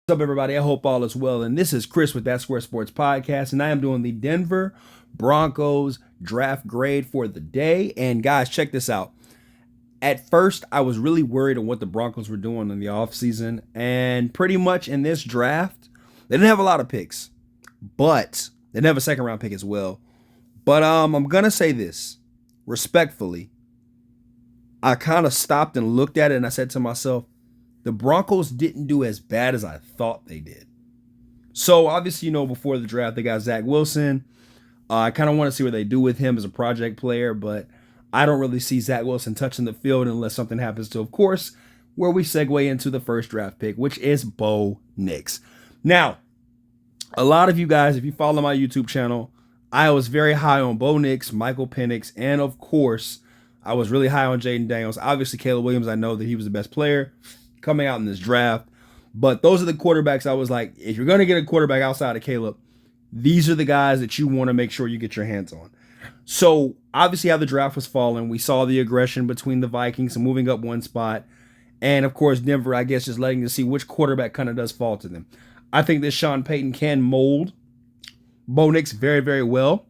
What's up, everybody? I hope all is well. And this is Chris with That Square Sports Podcast, and I am doing the Denver Broncos draft grade for the day. And guys, check this out. At first, I was really worried on what the Broncos were doing in the offseason, and pretty much in this draft, they didn't have a lot of picks, but they didn't have a second round pick as well. But I'm gonna say this respectfully. I kind of stopped and looked at it, and I said to myself, the Broncos didn't do as bad as I thought they did. So obviously, before the draft, they got Zach Wilson. I kind of want to see what they do with him as a project player, but I don't really see Zach Wilson touching the field unless something happens to, of course, where we segue into the first draft pick, which is Bo Nix. Now, a lot of you guys, if you follow my YouTube channel, I was very high on Bo Nix, Michael Penix, and of course, I was really high on Jaden Daniels. Obviously, Caleb Williams, I know that he was the best player coming out in this draft. But those are the quarterbacks I was like, if you're going to get a quarterback outside of Caleb, these are the guys that you want to make sure you get your hands on. So obviously how the draft was falling, we saw the aggression between the Vikings and moving up one spot. And of course, Denver, I guess, just letting to see which quarterback kind of does fall to them. I think that Sean Payton can mold Bo Nix very, very well.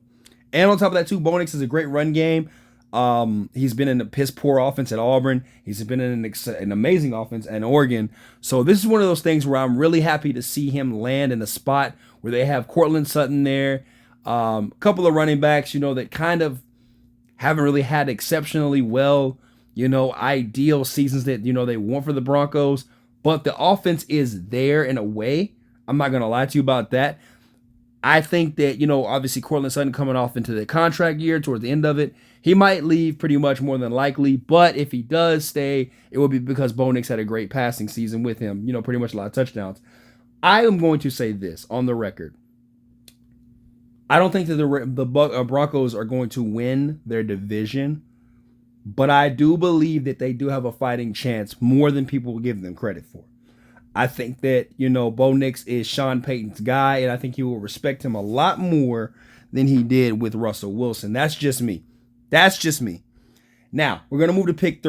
And on top of that, too, Bo Nix is a great run game. He's been in a piss poor offense at Auburn. He's been in an amazing offense at Oregon. So this is one of those things where I'm really happy to see him land in a spot where they have Cortland Sutton there. A couple of running backs, that kind of haven't really had exceptionally well, ideal seasons that, they want for the Broncos. But the offense is there in a way. I'm not going to lie to you about that. I think that, obviously Cortland Sutton coming off into the contract year towards the end of it, he might leave pretty much more than likely. But if he does stay, it will be because Bo Nix had a great passing season with him, pretty much a lot of touchdowns. I am going to say this on the record. I don't think that the Broncos are going to win their division, but I do believe that they do have a fighting chance more than people will give them credit for. I think that, Bo Nix is Sean Payton's guy, and I think he will respect him a lot more than he did with Russell Wilson. That's just me. Now, we're going to move to pick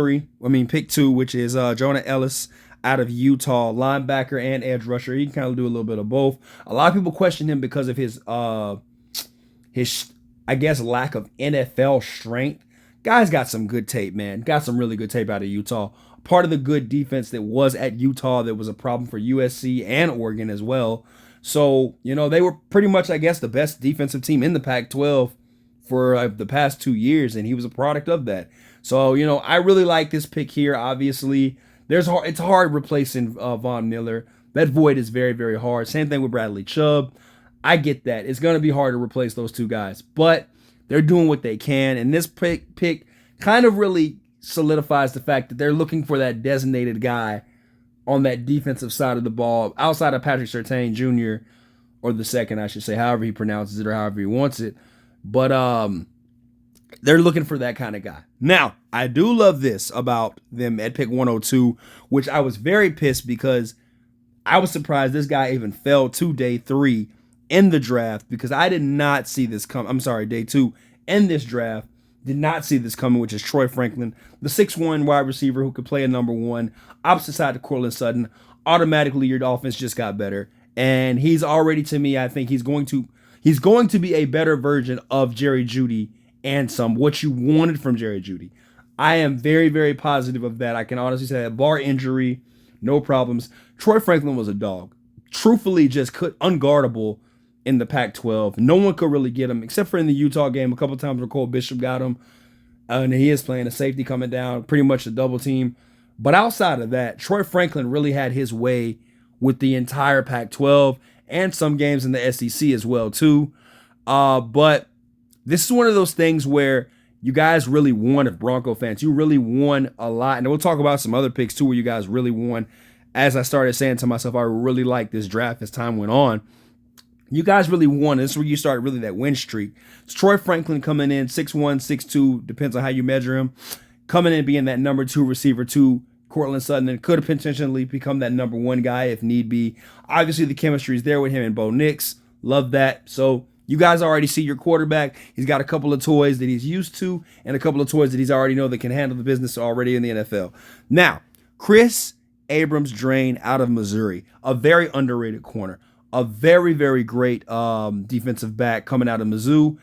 two, which is Jonah Ellis out of Utah, linebacker and edge rusher. He can kind of do a little bit of both. A lot of people question him because of his I guess, lack of NFL strength. Guy's got some good tape, man. Got some really good tape out of Utah. Part of the good defense that was at Utah that was a problem for USC and Oregon as well. So, they were pretty much, I guess, the best defensive team in the Pac-12 for the past 2 years, and he was a product of that. So, I really like this pick here, obviously. It's hard replacing Von Miller. That void is very, very hard. Same thing with Bradley Chubb. I get that. It's going to be hard to replace those two guys, but they're doing what they can, and this pick kind of really solidifies the fact that they're looking for that designated guy on that defensive side of the ball, outside of Patrick Surtain Jr., or the second, I should say, however he pronounces it or however he wants it. But they're looking for that kind of guy. Now, I do love this about them at pick 102, which I was very pissed because I was surprised this guy even fell to day 3 in the draft because I did not see this come. I'm sorry, day 2 in this draft. Did not see this coming, which is Troy Franklin, the 6'1" wide receiver who could play a number 1, opposite side to Cortland Sutton. Automatically, your offense just got better. And he's already, to me, I think he's going to be a better version of Jerry Jeudy and what you wanted from Jerry Jeudy. I am very, very positive of that. I can honestly say that, bar injury, no problems. Troy Franklin was a dog. Truthfully, just unguardable in the Pac-12. No one could really get him, except for in the Utah game, a couple times where Cole Bishop got him. And he is playing a safety coming down, pretty much a double team. But outside of that, Troy Franklin really had his way with the entire Pac-12 and some games in the SEC as well, too. But this is one of those things where you guys really won, if Bronco fans. You really won a lot. And we'll talk about some other picks, too, where you guys really won. As I started saying to myself, I really like this draft as time went on. You guys really won. This is where you started really that win streak. It's Troy Franklin coming in 6'1", 6'2", depends on how you measure him. Coming in being that number 2 receiver to Cortland Sutton, and could potentially become that number 1 guy if need be. Obviously, the chemistry is there with him and Bo Nix. Love that. So you guys already see your quarterback. He's got a couple of toys that he's used to and a couple of toys that he's already know that can handle the business already in the NFL. Now, Chris Abrams Drain out of Missouri, a very underrated corner, a very, very great defensive back coming out of Mizzou.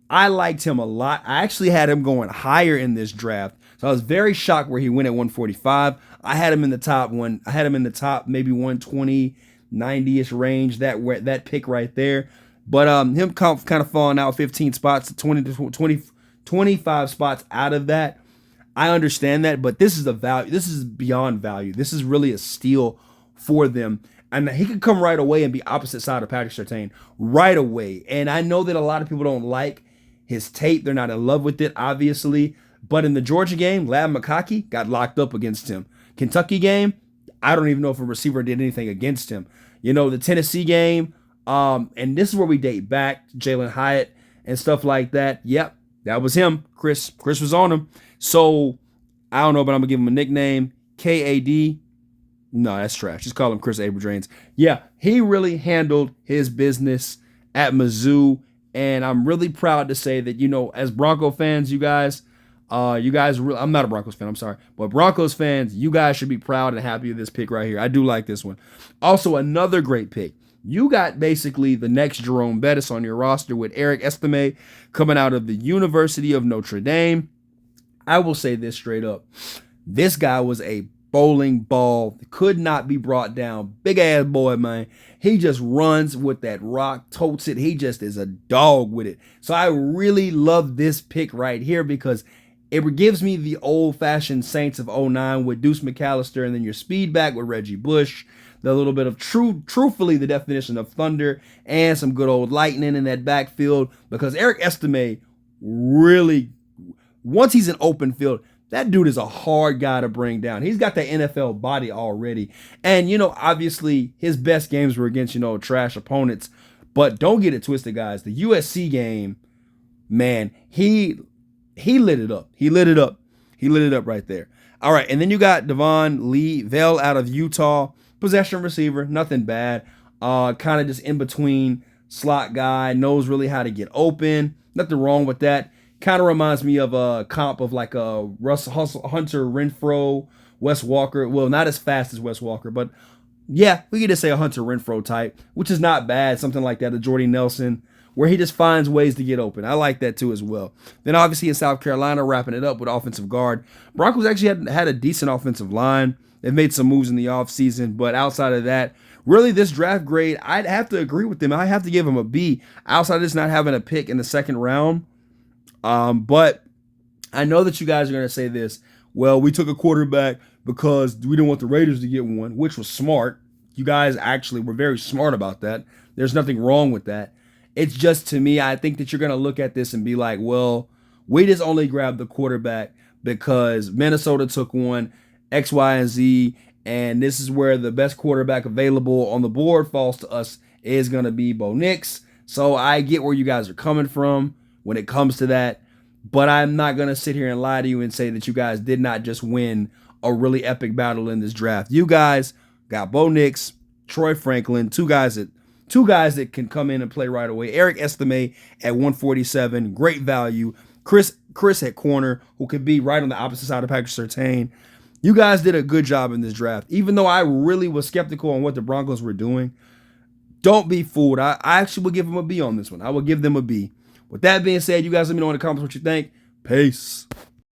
I liked him a lot. I actually had him going higher in this draft. So I was very shocked where he went at 145. I had him in the top one. I had him in the top maybe 120, 90-ish range, that pick right there. But him kind of falling out 15 spots to 20, 25 spots out of that. I understand that, but this is a value. This is beyond value. This is really a steal for them. And he could come right away and be opposite side of Patrick Surtain right away. And I know that a lot of people don't like his tape. They're not in love with it, obviously. But in the Georgia game, Lab McConkey got locked up against him. Kentucky game, I don't even know if a receiver did anything against him. You know, the Tennessee game, and this is where we date back, Jalen Hyatt and stuff like that. Yep, that was him. Chris was on him. So, I don't know, but I'm going to give him a nickname. KAD. No, that's trash. Just call him Chris Abradrains. Yeah, he really handled his business at Mizzou, and I'm really proud to say that, you know, as Bronco fans, you guys, I'm not a Broncos fan, I'm sorry, but Broncos fans, you guys should be proud and happy with this pick right here. I do like this one. Also, another great pick. You got basically the next Jerome Bettis on your roster with Eric Estime coming out of the University of Notre Dame. I will say this straight up. This guy was a bowling ball, could not be brought down. Big ass boy, man. He just runs with that rock, totes it. He just is a dog with it. So I really love this pick right here because it gives me the old-fashioned Saints of '09 with Deuce McAllister and then your speed back with Reggie Bush. The little bit of truthfully the definition of thunder and some good old lightning in that backfield because Eric Estime really, once he's in open field, that dude is a hard guy to bring down. He's got that NFL body already. And, you know, obviously his best games were against, you know, trash opponents. But don't get it twisted, guys. The USC game, man, he lit it up. He lit it up. He lit it up right there. All right, and then you got Devon Lee Vell out of Utah. Possession receiver, nothing bad. Kind of just in between slot guy, knows really how to get open. Nothing wrong with that. Kind of reminds me of a comp of like a Hunter Renfrow, Wes Walker. Well, not as fast as Wes Walker, but yeah, we could just say a Hunter Renfrow type, which is not bad. Something like that, a Jordy Nelson, where he just finds ways to get open. I like that too as well. Then obviously in South Carolina, wrapping it up with offensive guard. Broncos actually had a decent offensive line. They've made some moves in the offseason, but outside of that, really this draft grade, I'd have to agree with them. I have to give them a B. Outside of this not having a pick in the second round. But I know that you guys are going to say this. Well, we took a quarterback because we didn't want the Raiders to get one, which was smart. You guys actually were very smart about that. There's nothing wrong with that. It's just, to me, I think that you're going to look at this and be like, well, we just only grabbed the quarterback because Minnesota took one, X, Y, and Z, and this is where the best quarterback available on the board falls to us is going to be Bo Nix. So I get where you guys are coming from when it comes to that, but I'm not going to sit here and lie to you and say that you guys did not just win a really epic battle in this draft. You guys got Bo Nix, Troy Franklin, two guys that can come in and play right away. Eric Estime at 147, great value. Chris at corner, who could be right on the opposite side of Patrick Surtain. You guys did a good job in this draft. Even though I really was skeptical on what the Broncos were doing, don't be fooled. I actually will give them a B on this one. I will give them a B. With that being said, you guys let me know in the comments what you think. Peace.